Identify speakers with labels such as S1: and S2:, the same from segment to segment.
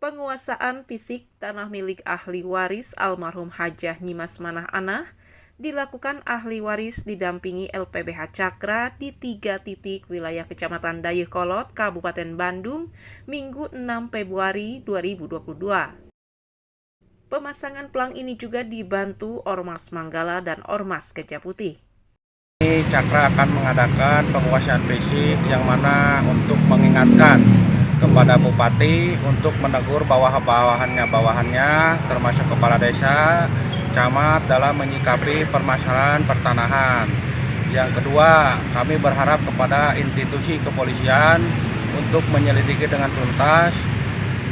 S1: Penguasaan fisik tanah milik ahli waris almarhum Hajah Nyimas Manah Anah dilakukan ahli waris didampingi LPBH Cakra di 3 titik wilayah Kecamatan Dayeuhkolot, Kabupaten Bandung, Minggu 6 Februari 2022. Pemasangan pelang ini juga dibantu Ormas Manggala dan Ormas Gajah Putih.
S2: Cakra akan mengadakan penguasaan fisik yang mana untuk mengingatkan kepada Bupati untuk menegur bawahannya termasuk kepala desa, camat dalam menyikapi permasalahan pertanahan. Yang kedua, kami berharap kepada institusi kepolisian untuk menyelidiki dengan tuntas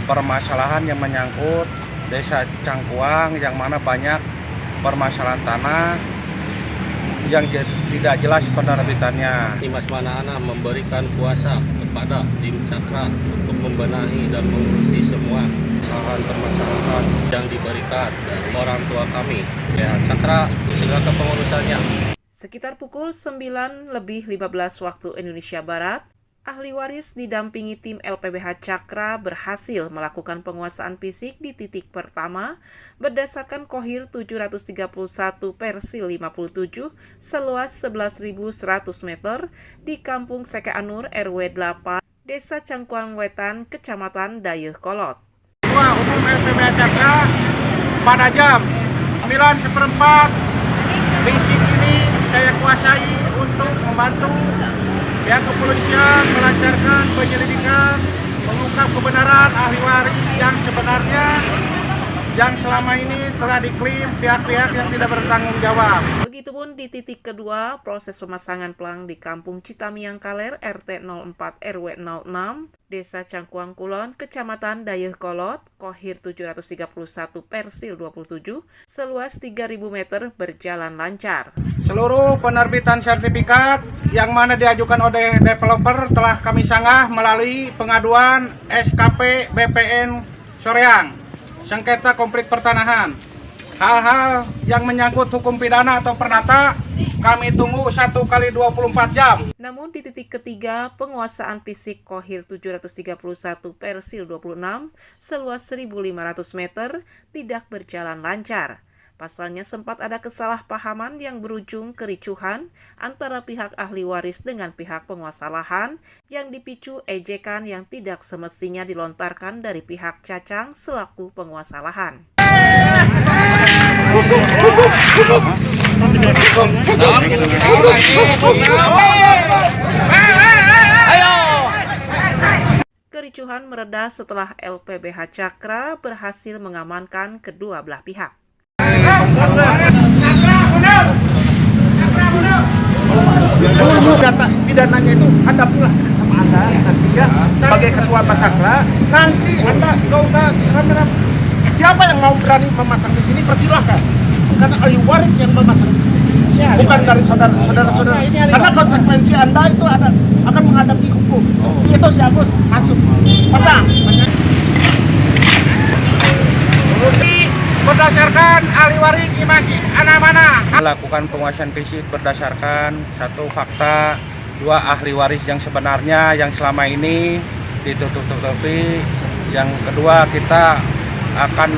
S2: permasalahan yang menyangkut Desa Cangkuang yang mana banyak permasalahan tanah yang tidak jelas penerbitannya.
S3: Nyimas Manah Anah memberikan kuasa kepada tim Cakra untuk membenahi dan mengurusi semua permasalahan yang diberikan dari orang tua kami. Ya, Cakra segera ke pengurusannya.
S1: Sekitar pukul 9:15 waktu Indonesia Barat, ahli waris didampingi tim LPBH Cakra berhasil melakukan penguasaan fisik di titik pertama berdasarkan Kohir 731/57 seluas 11.100 meter di Kampung Sekeanur RW 8, Desa Cangkuang Wetan, Kecamatan Dayeuhkolot.
S2: Ketua Umum LPBH Cakra pada jam 9:04 fisik ini saya kuasai untuk membantu pihak kepolisian melancarkan penyelidikan, mengungkap kebenaran ahli waris yang sebenarnya yang selama ini telah diklaim pihak-pihak yang tidak bertanggung jawab.
S1: Begitupun di titik kedua, proses pemasangan pelang di Kampung Citamiang Kaler RT 04 RW 06, Desa Cangkuang Kulon, Kecamatan Dayeuhkolot, Kohir 731/27, seluas 3.000 meter berjalan lancar.
S2: Seluruh penerbitan sertifikat yang mana diajukan oleh developer telah kami sanggah melalui pengaduan SKP BPN Soreang, sengketa konflik pertanahan. Hal-hal yang menyangkut hukum pidana atau perdata kami tunggu 1x24 jam.
S1: Namun di titik ketiga, penguasaan fisik Kohir 731/26 seluas 1.500 meter tidak berjalan lancar. Pasalnya sempat ada kesalahpahaman yang berujung kericuhan antara pihak ahli waris dengan pihak penguasa lahan yang dipicu ejekan yang tidak semestinya dilontarkan dari pihak Cacang selaku penguasa lahan. Kericuhan mereda setelah LPBH Cakra berhasil mengamankan kedua belah pihak.
S2: Data pidananya itu Anda pulang sama Anda nanti ya sebagai ketua Cakra. Nanti Anda nggak usah rame-rame. Siapa yang mau berani memasang di sini persilahkan. Karena ahli waris yang memasang di sini, bukan dari saudara-saudara. Karena konsekuensi Anda itu akan menghadapi hukum. Itu si Agus masuk pasang. Berdasarkan ahli waris Nyimas Manah melakukan penguasaan fisik berdasarkan satu fakta, dua ahli waris yang sebenarnya yang selama ini ditutup-tutupi. Yang kedua, kita akan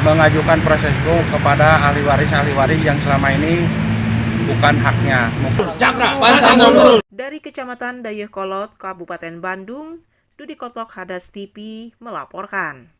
S2: mengajukan proses hukum kepada ahli waris yang selama ini bukan haknya.
S1: Dari Kecamatan Dayeuhkolot, Kabupaten Bandung, Dudi Kotok, Hadas TV melaporkan.